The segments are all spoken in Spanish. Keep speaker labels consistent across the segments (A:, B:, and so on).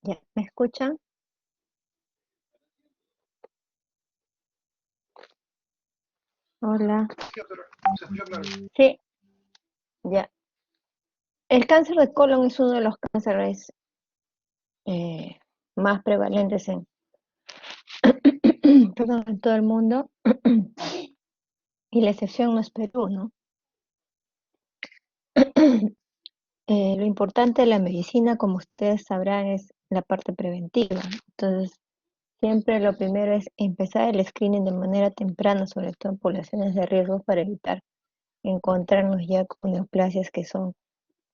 A: Ya, ¿me escuchan? Hola. Sí, ya. El cáncer de colon es uno de los cánceres eh, más prevalentes perdón, en todo el mundo, y la excepción no es Perú, ¿no? Lo importante de la medicina, como ustedes sabrán, es la parte preventiva. Entonces, siempre lo primero es empezar el screening de manera temprana, sobre todo en poblaciones de riesgo, para evitar encontrarnos ya con neoplasias que son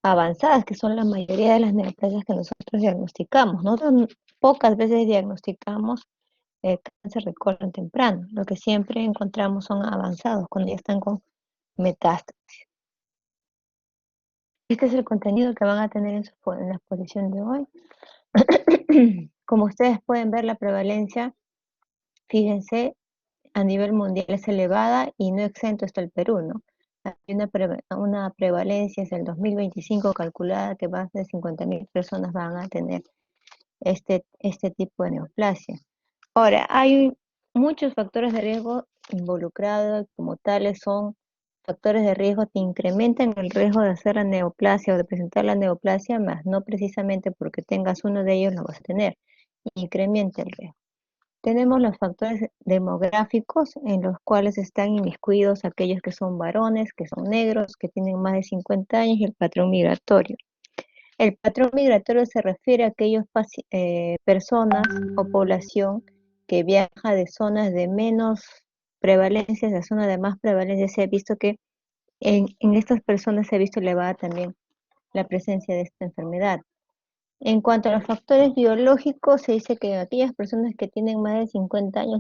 A: avanzadas, que son la mayoría de las neoplasias que nosotros diagnosticamos. Nosotros pocas veces diagnosticamos cáncer de colon temprano. Lo que siempre encontramos son avanzados, cuando ya están con metástasis. Este es el contenido que van a tener en la exposición de hoy. Como ustedes pueden ver, la prevalencia, fíjense, a nivel mundial es elevada y no exento está el Perú, ¿no? Hay una prevalencia desde el 2025 calculada que más de 50.000 personas van a tener este tipo de neoplasia. Ahora, hay muchos factores de riesgo involucrados, como tales son factores de riesgo que incrementan el riesgo de hacer la neoplasia o de presentar la neoplasia, más no precisamente porque tengas uno de ellos lo vas a tener, incrementa el riesgo. Tenemos los factores demográficos en los cuales están inmiscuidos aquellos que son varones, que son negros, que tienen más de 50 años y el patrón migratorio. El patrón migratorio se refiere a aquellas personas o población que viaja de zonas de menos prevalencia a zonas de más prevalencia. Se ha visto que en estas personas se ha visto elevada también la presencia de esta enfermedad. En cuanto a los factores biológicos, se dice que aquellas personas que tienen más de 50 años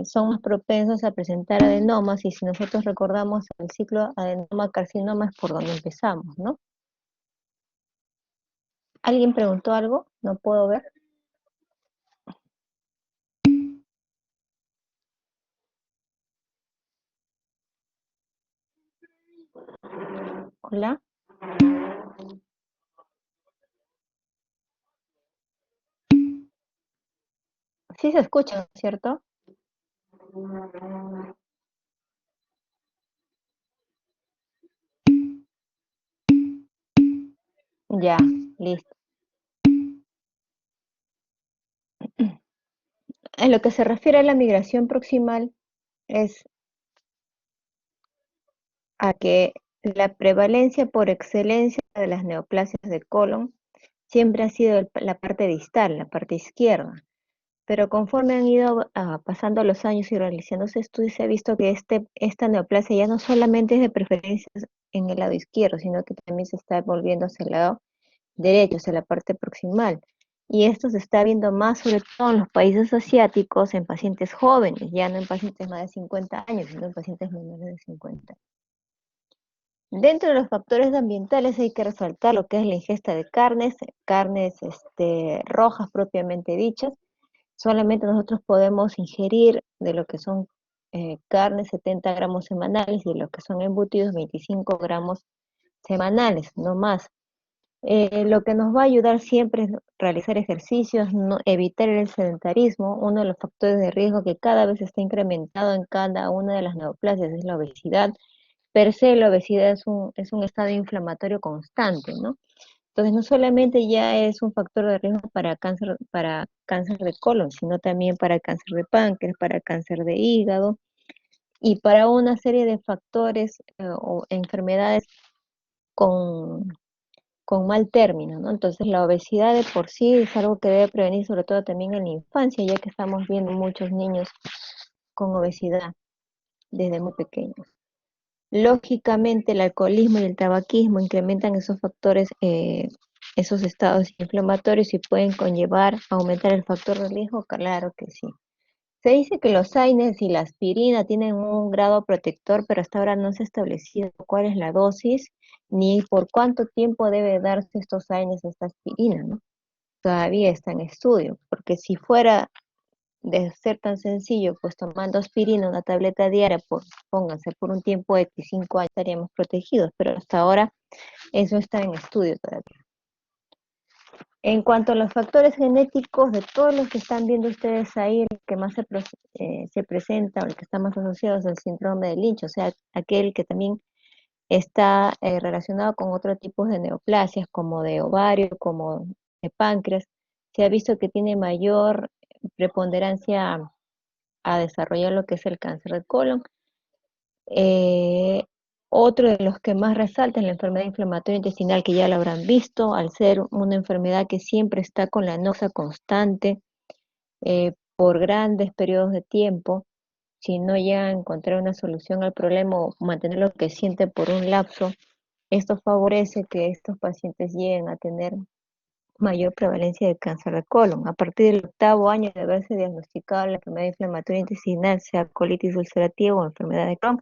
A: son más propensos a presentar adenomas, y si nosotros recordamos el ciclo adenoma-carcinoma es por donde empezamos, ¿no? ¿Alguien preguntó algo? No puedo ver. Hola. Sí se escucha, ¿cierto? Ya, listo. En lo que se refiere a la migración proximal, es a que la prevalencia por excelencia de las neoplasias de colon siempre ha sido la parte distal, la parte izquierda. Pero conforme han ido pasando los años y realizándose estudios, se ha visto que esta neoplasia ya no solamente es de preferencias en el lado izquierdo, sino que también se está volviendo hacia el lado derecho, hacia la parte proximal. Y esto se está viendo más sobre todo en los países asiáticos, en pacientes jóvenes, ya no en pacientes más de 50 años, sino en pacientes menores de 50. Dentro de los factores ambientales hay que resaltar lo que es la ingesta de carnes rojas propiamente dichas. Solamente nosotros podemos ingerir de lo que son carnes 70 gramos semanales, y de lo que son embutidos 25 gramos semanales, no más. Lo que nos va a ayudar siempre es realizar ejercicios, evitar el sedentarismo. Uno de los factores de riesgo que cada vez está incrementado en cada una de las neoplasias es la obesidad. Per se, la obesidad es un estado inflamatorio constante, ¿no? Entonces, no solamente ya es un factor de riesgo para cáncer de colon, sino también para cáncer de páncreas, para cáncer de hígado y para una serie de factores o enfermedades con, con mal término, ¿no? Entonces, la obesidad de por sí es algo que debe prevenir, sobre todo también en la infancia, ya que estamos viendo muchos niños con obesidad desde muy pequeños. Lógicamente, el alcoholismo y el tabaquismo incrementan esos factores, esos estados inflamatorios, y pueden conllevar a aumentar el factor de riesgo, claro que sí. Se dice que los AINES y la aspirina tienen un grado protector, pero hasta ahora no se ha establecido cuál es la dosis ni por cuánto tiempo debe darse estos AINES, esta aspirina, ¿no? Todavía está en estudio, porque si fuera de ser tan sencillo, pues tomando aspirina, una tableta diaria, pónganse por un tiempo de 5 años, estaríamos protegidos, pero hasta ahora eso está en estudio todavía. En cuanto a los factores genéticos, de todos los que están viendo ustedes ahí, el que más se presenta o el que está más asociado es el síndrome de Lynch, o sea, aquel que también está relacionado con otros tipos de neoplasias, como de ovario, como de páncreas. Se ha visto que tiene mayor preponderancia a desarrollar lo que es el cáncer de colon. Eh, Otro de los que más resalta es la enfermedad inflamatoria intestinal, que ya lo habrán visto, al ser una enfermedad que siempre está con la noxa constante por grandes periodos de tiempo. Si no llega a encontrar una solución al problema o mantener lo que siente por un lapso, esto favorece que estos pacientes lleguen a tener mayor prevalencia de cáncer de colon. A partir del octavo año de haberse diagnosticado la enfermedad inflamatoria intestinal, sea colitis ulcerativa o enfermedad de Crohn,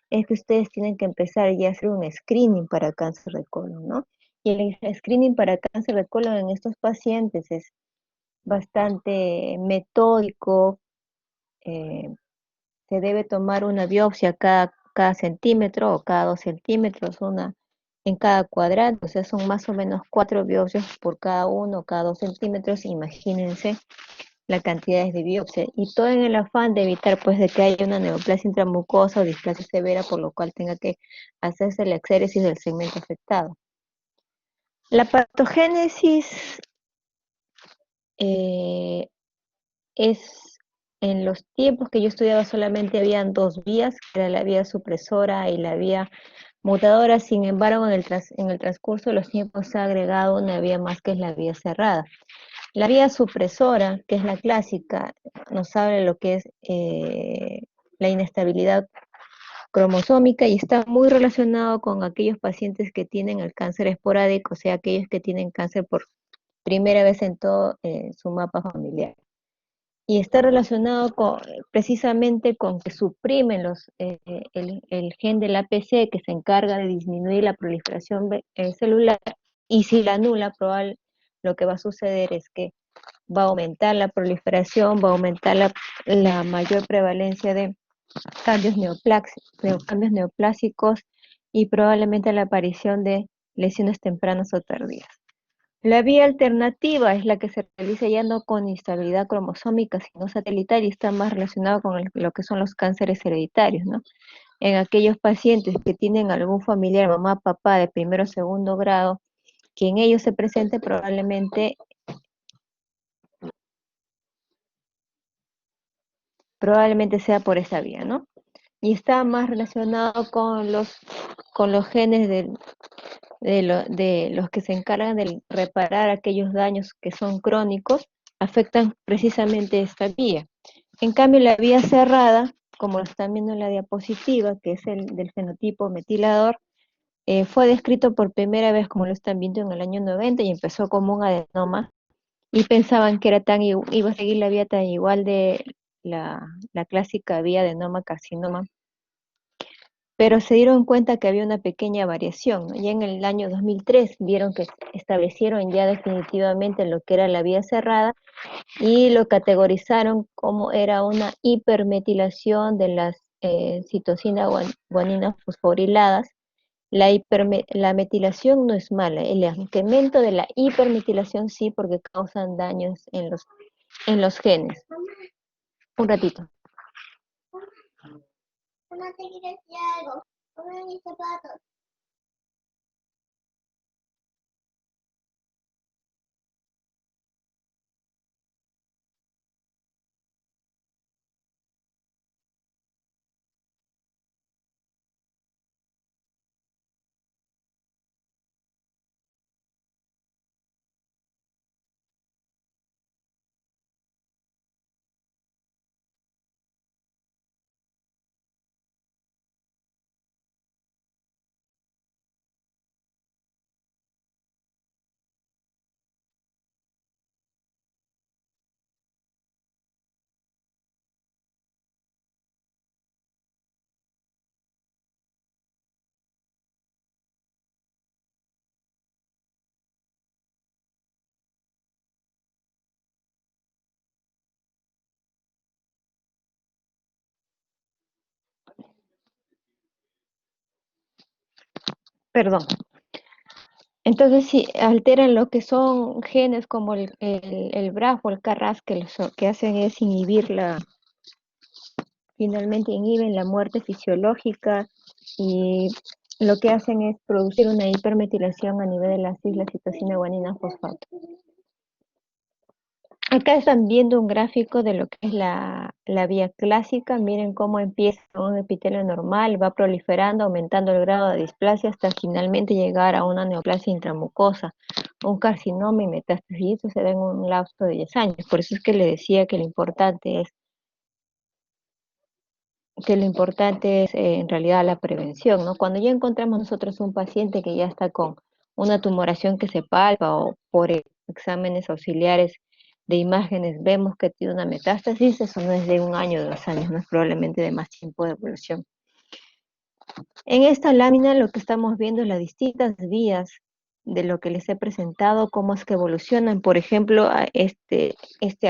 A: es que ustedes tienen que empezar ya a hacer un screening para cáncer de colon, ¿no? Y el screening para cáncer de colon en estos pacientes es bastante metódico. eh, Se debe tomar una biopsia cada centímetro o cada 2 centímetros, una en cada cuadrante, o sea, son más o menos 4 biopsias por cada uno, cada 2 centímetros. Imagínense la cantidad de biopsias, y todo en el afán de evitar pues de que haya una neoplasia intramucosa o displasia severa, por lo cual tenga que hacerse la exéresis del segmento afectado. La patogénesis eh, es, en los tiempos que yo estudiaba solamente habían dos vías, que era la vía supresora y la vía mutadora. Sin embargo, en el transcurso de los tiempos se ha agregado una vía más, que es la vía cerrada. La vía supresora, que es la clásica, nos habla de lo que es la inestabilidad cromosómica, y está muy relacionado con aquellos pacientes que tienen el cáncer esporádico, o sea, aquellos que tienen cáncer por primera vez en todo su mapa familiar. Y está relacionado precisamente con que suprimen el gen del APC, que se encarga de disminuir la proliferación celular, y si la anula, lo que va a suceder es que va a aumentar la proliferación, va a aumentar la mayor prevalencia de cambios neoplásicos, y probablemente la aparición de lesiones tempranas o tardías. La vía alternativa es la que se realiza ya no con instabilidad cromosómica, sino satelital, y está más relacionado con lo que son los cánceres hereditarios, ¿no? En aquellos pacientes que tienen algún familiar, mamá, papá, de primero o segundo grado, que en ellos se presente, probablemente sea por esa vía, ¿no? Y está más relacionado con los genes de los que se encargan de reparar aquellos daños que son crónicos, afectan precisamente esta vía. En cambio, la vía cerrada, como lo están viendo en la diapositiva, que es el del fenotipo metilador, fue descrito por primera vez, como lo están viendo, en el año 90, y empezó como un adenoma, y pensaban que iba a seguir la vía tan igual de la clásica vía adenoma carcinoma, pero se dieron cuenta que había una pequeña variación, ¿no? Ya en el año 2003 vieron que establecieron ya definitivamente lo que era la vía cerrada, y lo categorizaron como era una hipermetilación de las citosina guanina fosforiladas. La metilación no es mala, el incremento de la hipermetilación sí, porque causan daños en los genes. Un ratito. Perdón. Entonces, si alteran lo que son genes como el BRAF o el KRAS, que hacen es finalmente inhiben la muerte fisiológica y lo que hacen es producir una hipermetilación a nivel de las islas citosina guanina fosfato. Acá están viendo un gráfico de lo que es la vía clásica. Miren cómo empieza un epitelio normal, va proliferando, aumentando el grado de displasia hasta finalmente llegar a una neoplasia intramucosa, un carcinoma y metástasis. Y eso se da en un lapso de 10 años. Por eso es que le decía que lo importante es en realidad la prevención, ¿no? Cuando ya encontramos nosotros un paciente que ya está con una tumoración que se palpa o por exámenes auxiliares de imágenes vemos que tiene una metástasis, eso no es de 1 año o 2 años, no es probablemente de más tiempo de evolución. En esta lámina lo que estamos viendo es las distintas vías de lo que les he presentado, cómo es que evolucionan. Por ejemplo, este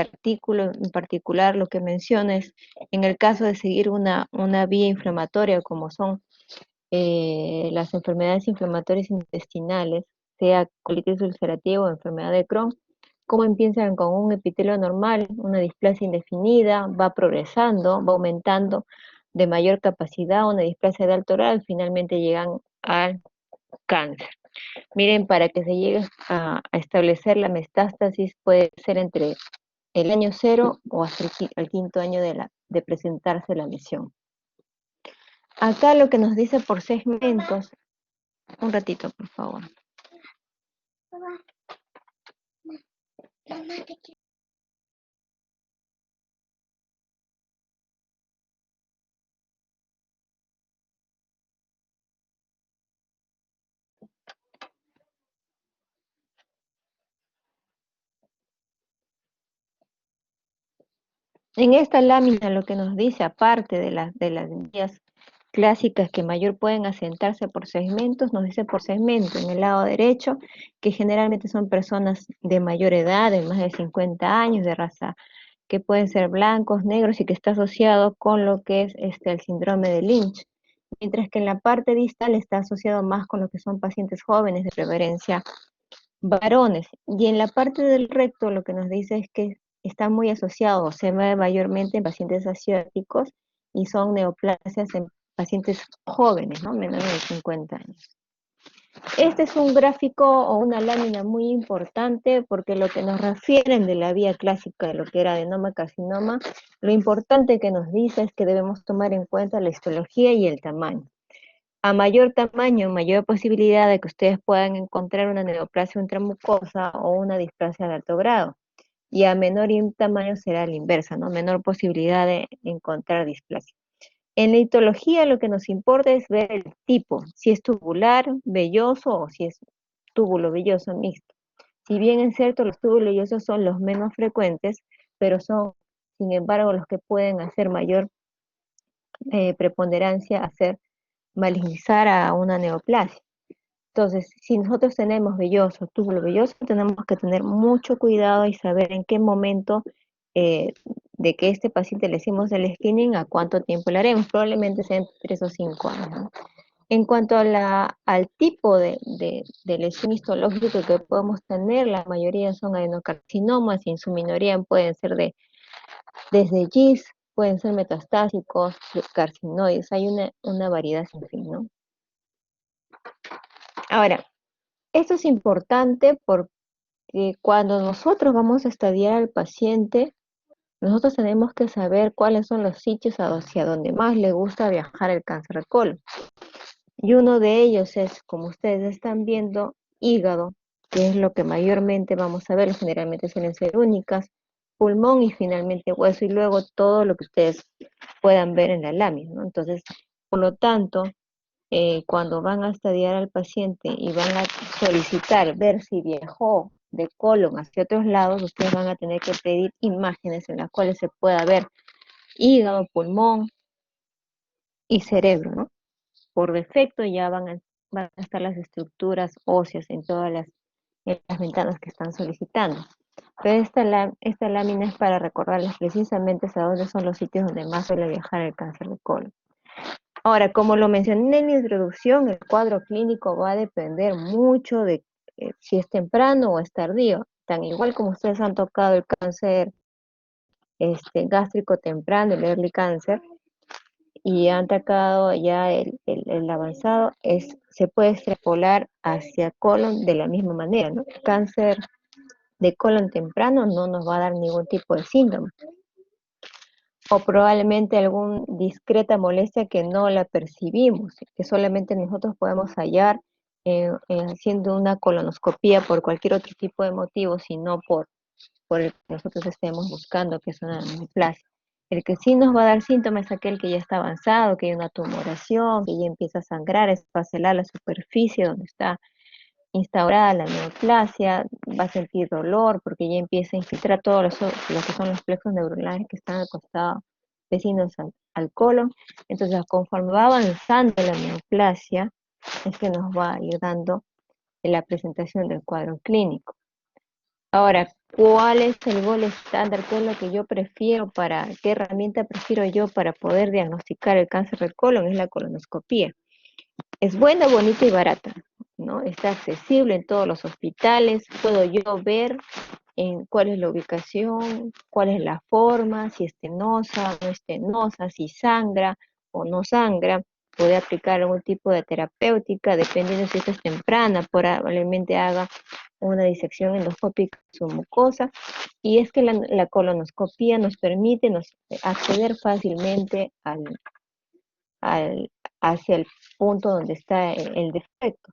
A: artículo en particular lo que menciona es, en el caso de seguir una vía inflamatoria, como son las enfermedades inflamatorias intestinales, sea colitis ulcerativa o enfermedad de Crohn, cómo empiezan con un epitelio normal, una displasia indefinida, va progresando, va aumentando de mayor capacidad, una displasia de alto grado, y finalmente llegan al cáncer. Miren, para que se llegue a establecer la metástasis puede ser entre el año 0 o hasta el quinto año de presentarse la lesión. Acá lo que nos dice por segmentos, un ratito por favor. En esta lámina lo que nos dice, aparte de las vías clásicas que mayor pueden asentarse por segmentos, nos dice por segmento en el lado derecho, que generalmente son personas de mayor edad, de más de 50 años, de raza, que pueden ser blancos, negros y que está asociado con lo que es el síndrome de Lynch, mientras que en la parte distal está asociado más con lo que son pacientes jóvenes, de preferencia varones. Y en la parte del recto lo que nos dice es que está muy asociado, se ve mayormente en pacientes asiáticos y son neoplasias en pacientes jóvenes, ¿no? Menores de 50 años. Este es un gráfico o una lámina muy importante porque lo que nos refieren de la vía clásica de lo que era adenoma carcinoma, lo importante que nos dice es que debemos tomar en cuenta la histología y el tamaño. A mayor tamaño, mayor posibilidad de que ustedes puedan encontrar una neoplasia intramucosa o una displasia de alto grado. Y a menor tamaño será la inversa, ¿no? Menor posibilidad de encontrar displasia. En la histología lo que nos importa es ver el tipo, si es tubular, velloso o si es túbulo velloso mixto. Si bien es cierto, los túbulos vellosos son los menos frecuentes, pero son, sin embargo, los que pueden hacer mayor preponderancia, hacer malignizar a una neoplasia. Entonces, si nosotros tenemos velloso, túbulo velloso, tenemos que tener mucho cuidado y saber en qué momento eh, de que este paciente le hicimos el screening, a cuánto tiempo le haremos. Probablemente sea entre 3 o 5 años, ¿no? En cuanto al tipo de lesión histológica que podemos tener, la mayoría son adenocarcinomas y en su minoría pueden ser desde GIS, pueden ser metastásicos, carcinoides, hay una variedad sin fin, ¿no? Ahora, esto es importante porque cuando nosotros vamos a estadiar al paciente, nosotros tenemos que saber cuáles son los sitios hacia donde más le gusta viajar el cáncer de colon. Y uno de ellos es, como ustedes están viendo, hígado, que es lo que mayormente vamos a ver, generalmente suelen ser únicas, pulmón y finalmente hueso, y luego todo lo que ustedes puedan ver en la lámina, ¿no? Entonces, por lo tanto, cuando van a estadiar al paciente y van a solicitar ver si viajó de colon hacia otros lados, ustedes van a tener que pedir imágenes en las cuales se pueda ver hígado, pulmón y cerebro, ¿no? Por defecto ya van a estar las estructuras óseas en las ventanas que están solicitando. Pero esta lámina es para recordarles precisamente a dónde son los sitios donde más suele viajar el cáncer de colon. Ahora, como lo mencioné en la introducción, el cuadro clínico va a depender mucho de si es temprano o es tardío. Tan igual como ustedes han tocado el cáncer gástrico temprano, el early cancer, y han tocado ya el avanzado, se puede extrapolar hacia colon de la misma manera, ¿no? Cáncer de colon temprano no nos va a dar ningún tipo de síntoma, o probablemente alguna discreta molestia que no la percibimos, que solamente nosotros podemos hallar haciendo una colonoscopía por cualquier otro tipo de motivo, sino por el que nosotros estemos buscando, que es una neoplasia. El que sí nos va a dar síntomas es aquel que ya está avanzado, que hay una tumoración, que ya empieza a sangrar, esfacelar la superficie donde está instaurada la neoplasia, va a sentir dolor porque ya empieza a infiltrar todos lo que son los plexos neuronales que están al costado vecinos al colon. Entonces, conforme va avanzando la neoplasia, es que nos va a ir dando la presentación del cuadro clínico. Ahora, ¿cuál es el gol estándar? ¿Qué es lo que yo prefiero qué herramienta prefiero yo para poder diagnosticar el cáncer del colon? Es la colonoscopía. Es buena, bonita y barata, ¿no? Está accesible en todos los hospitales. Puedo yo ver en cuál es la ubicación, cuál es la forma, si es tenosa, no es tenosa, si sangra o no sangra. Puede aplicar algún tipo de terapéutica, dependiendo si esta es temprana, probablemente haga una disección endoscópica de su mucosa. Y es que la colonoscopía nos permite acceder fácilmente hacia el punto donde está el defecto.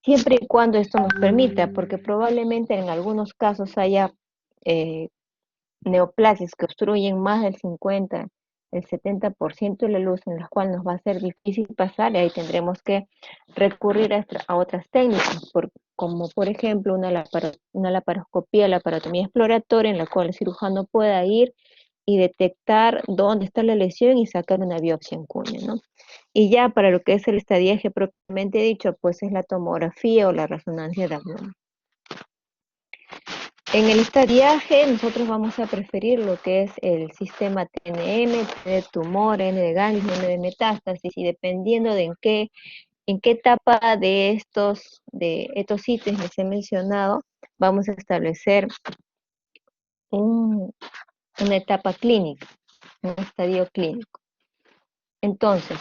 A: Siempre y cuando esto nos permita, porque probablemente en algunos casos haya eh, neoplasias que obstruyen más del 50, el 70% de la luz, en las cuales nos va a ser difícil pasar, y ahí tendremos que recurrir a otras técnicas, como por ejemplo una laparoscopía, laparotomía exploratoria, en la cual el cirujano pueda ir y detectar dónde está la lesión y sacar una biopsia en cuña, ¿no? Y ya para lo que es el estadiaje propiamente dicho, pues es la tomografía o la resonancia de abdomen. En el estadiaje nosotros vamos a preferir lo que es el sistema TNM, T de tumor, N de ganglios, N de metástasis, y dependiendo de en qué etapa de estos ítems les he mencionado, vamos a establecer una etapa clínica, un estadio clínico. Entonces,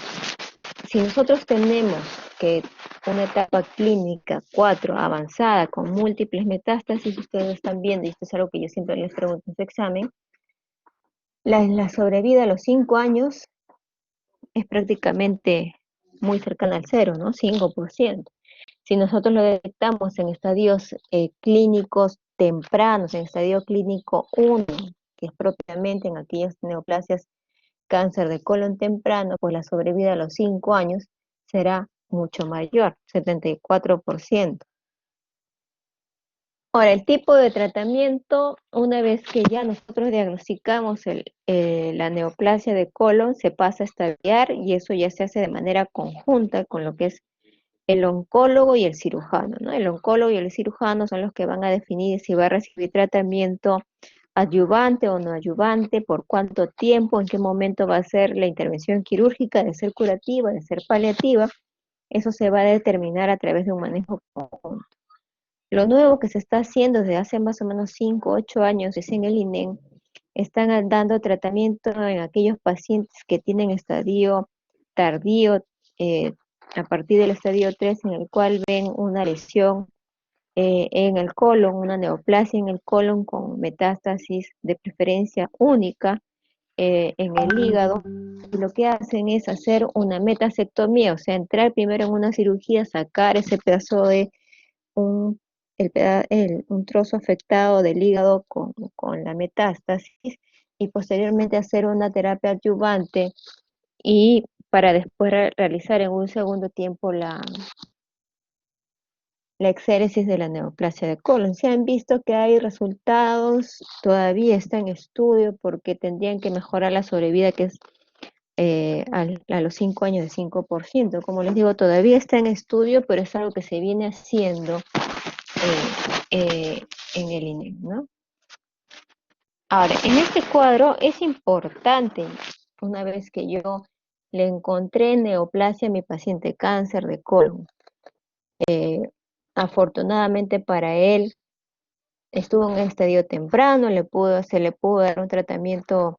A: si nosotros tenemos que una etapa clínica 4 avanzada con múltiples metástasis, ustedes están viendo, y esto es algo que yo siempre les pregunto en su examen, la sobrevida a los 5 años es prácticamente muy cercana al cero, ¿no? 5%. Si nosotros lo detectamos en estadios clínicos tempranos, en estadio clínico 1, que es propiamente en aquellas neoplasias cáncer de colon temprano, pues la sobrevida a los 5 años será mucho mayor, 74%. Ahora, el tipo de tratamiento, una vez que ya nosotros diagnosticamos la neoplasia de colon, se pasa a estadiar, y eso ya se hace de manera conjunta con lo que es el oncólogo y el cirujano, ¿no? El oncólogo y el cirujano son los que van a definir si va a recibir tratamiento adyuvante o no adyuvante, por cuánto tiempo, en qué momento va a ser la intervención quirúrgica, de ser curativa, de ser paliativa. Eso se va a determinar a través de un manejo conjunto. Lo nuevo que se está haciendo desde hace más o menos 5 o 8 años es en el INEM, están dando tratamiento en aquellos pacientes que tienen estadio tardío, a partir del estadio 3, en el cual ven una lesión en el colon, una neoplasia en el colon con metástasis de preferencia única en el hígado, y lo que hacen es hacer una metasectomía, o sea, entrar primero en una cirugía, sacar ese pedazo de un, un trozo afectado del hígado con la metástasis, y posteriormente hacer una terapia adyuvante, y para después realizar en un segundo tiempo la exéresis de la neoplasia de colon. Se han visto que hay resultados, todavía está en estudio, porque tendrían que mejorar la sobrevida, que es a los 5 años de 5%. Como les digo, todavía está en estudio, pero es algo que se viene haciendo en el INEM, ¿no? Ahora, en este cuadro es importante, una vez que yo le encontré neoplasia a mi paciente cáncer de colon, Afortunadamente para él, estuvo en un estadio temprano, se le pudo dar un tratamiento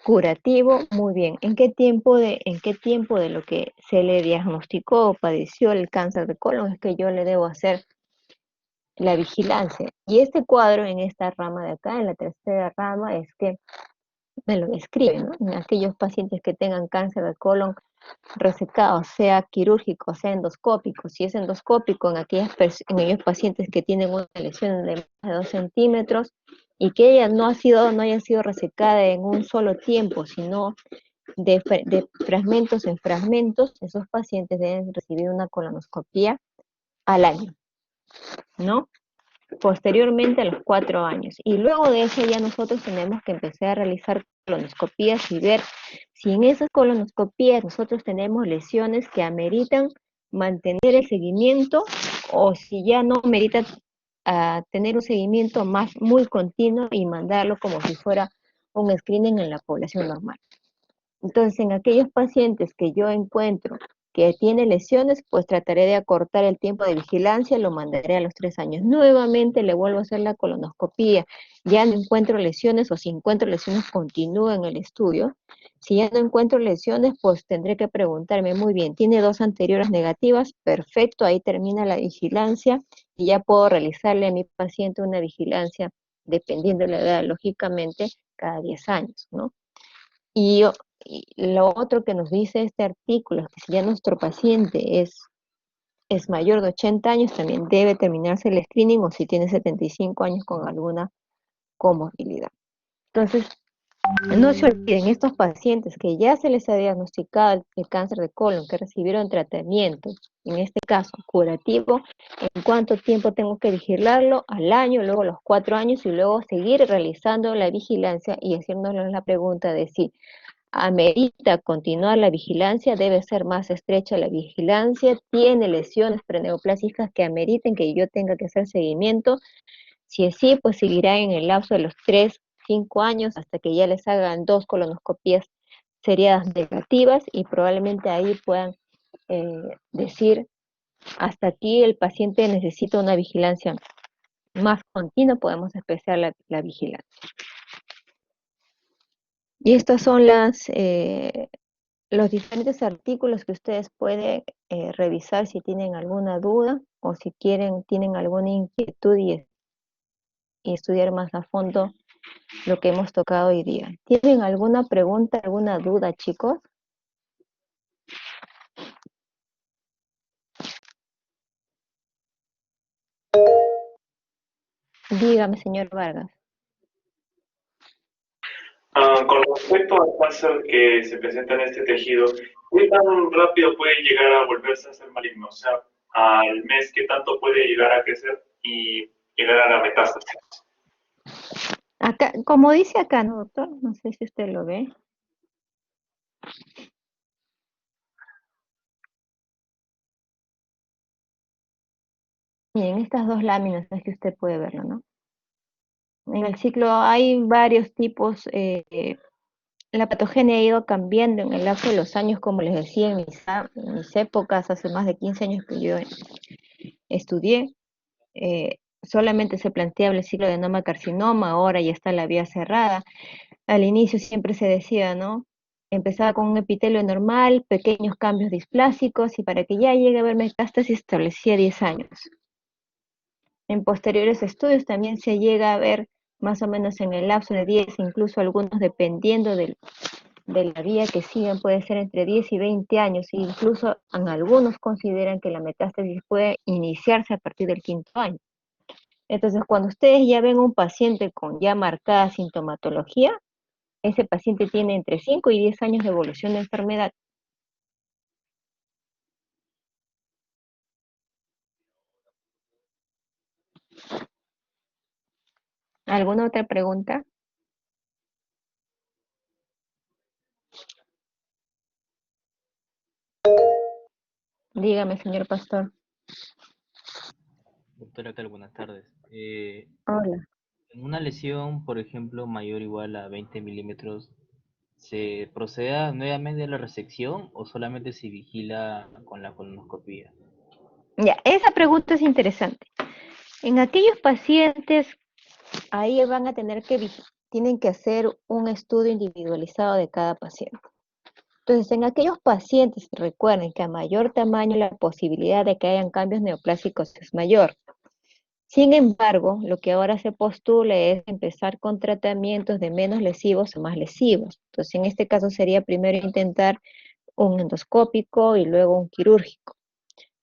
A: curativo. Muy bien. En qué tiempo de lo que se le diagnosticó o padeció el cáncer de colon es que yo le debo hacer la vigilancia? Y este cuadro en esta rama de acá, en la tercera rama, es que me lo describe, ¿no? En aquellos pacientes que tengan cáncer de colon resecado, sea quirúrgico, sea endoscópico. Si es endoscópico, en aquellos pacientes que tienen una lesión de más de 2 centímetros y que ella no haya sido resecada en un solo tiempo, sino de fragmentos en fragmentos, esos pacientes deben recibir una colonoscopia al año, ¿no? Posteriormente a los 4 años. Y luego de eso ya nosotros tenemos que empezar a realizar colonoscopías y ver si en esas colonoscopías nosotros tenemos lesiones que ameritan mantener el seguimiento o si ya no amerita tener un seguimiento más muy continuo y mandarlo como si fuera un screening en la población normal. Entonces, en aquellos pacientes que yo encuentro que tiene lesiones, pues trataré de acortar el tiempo de vigilancia, lo mandaré a los 3 años. Nuevamente le vuelvo a hacer la colonoscopía. Ya no encuentro lesiones o si encuentro lesiones, continúo en el estudio. Si ya no encuentro lesiones, pues tendré que preguntarme, muy bien, ¿tiene 2 anteriores negativas? Perfecto, ahí termina la vigilancia y ya puedo realizarle a mi paciente una vigilancia, dependiendo de la edad, lógicamente, cada 10 años, ¿no? Y, y lo otro que nos dice este artículo es que si ya nuestro paciente es mayor de 80 años, también debe terminarse el screening o si tiene 75 años con alguna comorbilidad. Entonces, no se olviden, estos pacientes que ya se les ha diagnosticado el cáncer de colon, que recibieron tratamiento, en este caso curativo, ¿en cuánto tiempo tengo que vigilarlo? Al año, luego a los 4 años y luego seguir realizando la vigilancia y haciéndonos la pregunta de si amerita continuar la vigilancia, debe ser más estrecha la vigilancia, tiene lesiones preneoplásicas que ameriten que yo tenga que hacer seguimiento. Si es así, pues seguirá en el lapso de los 3, 5 años hasta que ya les hagan 2 colonoscopías seriadas negativas y probablemente ahí puedan decir, hasta aquí el paciente necesita una vigilancia más continua, podemos empezar la vigilancia. Y estas son los diferentes artículos que ustedes pueden revisar si tienen alguna duda o si tienen alguna inquietud y estudiar más a fondo lo que hemos tocado hoy día. ¿Tienen alguna pregunta, alguna duda, chicos? Dígame, señor Vargas.
B: Con respecto al cáncer que se presenta en este tejido, ¿qué tan rápido puede llegar a volverse a ser maligno? O sea, al mes, ¿qué tanto puede llegar a crecer y llegar a la metástasis?
A: Acá, como dice acá, ¿no, doctor? No sé si usted lo ve. Miren, estas dos láminas es que usted puede verlo, ¿no? En el ciclo hay varios tipos. La patogenia ha ido cambiando en el lapso de los años, como les decía, en mis épocas, hace más de 15 años que yo estudié. Solamente se planteaba el ciclo de carcinoma, ahora ya está la vía cerrada. Al inicio siempre se decía, ¿no? Empezaba con un epitelio normal, pequeños cambios displásicos y para que ya llegue a haber metástasis establecía 10 años. En posteriores estudios también se llega a ver más o menos en el lapso de 10, incluso algunos dependiendo de la vía que siguen puede ser entre 10 y 20 años, e incluso en algunos consideran que la metástasis puede iniciarse a partir del 5.º año. Entonces, cuando ustedes ya ven un paciente con ya marcada sintomatología, ese paciente tiene entre 5 y 10 años de evolución de enfermedad. ¿Alguna otra pregunta? Dígame, señor pastor.
C: Doctora, ¿qué tal? Buenas tardes.
A: Hola.
C: En una lesión, por ejemplo, mayor o igual a 20 milímetros, ¿se procede nuevamente a la resección o solamente se vigila con la colonoscopia?
A: Ya, esa pregunta es interesante. En aquellos pacientes, ahí van a tener que, tienen que hacer un estudio individualizado de cada paciente. Entonces, en aquellos pacientes, recuerden que a mayor tamaño la posibilidad de que hayan cambios neoplásicos es mayor. Sin embargo, lo que ahora se postula es empezar con tratamientos de menos lesivos a más lesivos. Entonces, en este caso sería primero intentar un endoscópico y luego un quirúrgico,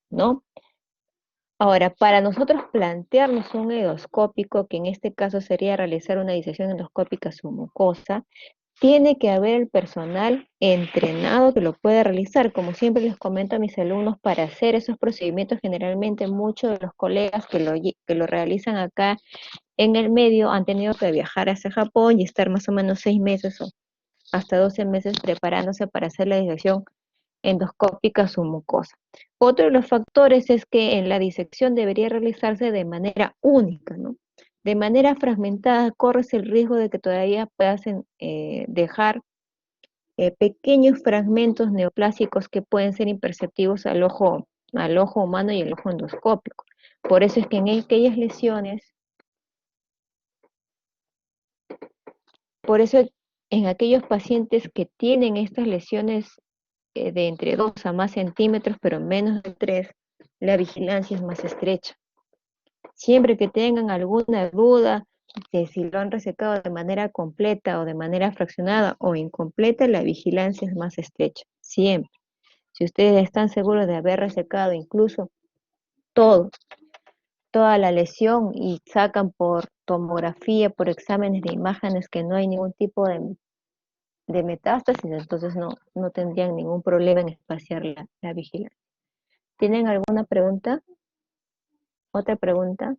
A: ¿no? Ahora, para nosotros plantearnos un endoscópico, que en este caso sería realizar una disección endoscópica submucosa, tiene que haber el personal entrenado que lo pueda realizar. Como siempre les comento a mis alumnos, para hacer esos procedimientos, generalmente muchos de los colegas que lo realizan acá en el medio han tenido que viajar hacia Japón y estar más o menos 6 meses o hasta 12 meses preparándose para hacer la disección endoscópica submucosa. Otro de los factores es que en la disección debería realizarse de manera única, ¿no? De manera fragmentada corres el riesgo de que todavía puedas dejar pequeños fragmentos neoplásicos que pueden ser imperceptibles al ojo humano y el ojo endoscópico. Por eso es que en aquellas lesiones, por eso en aquellos pacientes que tienen estas lesiones de entre 2 a más centímetros, pero menos de 3, la vigilancia es más estrecha. Siempre que tengan alguna duda de si lo han resecado de manera completa o de manera fraccionada o incompleta, la vigilancia es más estrecha. Siempre. Si ustedes están seguros de haber resecado incluso todo, toda la lesión y sacan por tomografía, por exámenes de imágenes que no hay ningún tipo de metástasis, entonces no tendrían ningún problema en espaciar la vigilancia. ¿Tienen alguna pregunta? ¿Otra pregunta?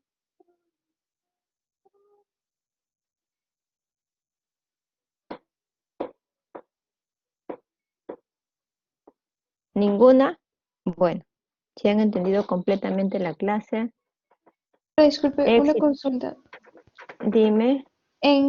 A: ¿Ninguna? Bueno, si han entendido completamente la clase,
D: Disculpe, una
A: éxito.
D: consulta.
A: Dime.
D: En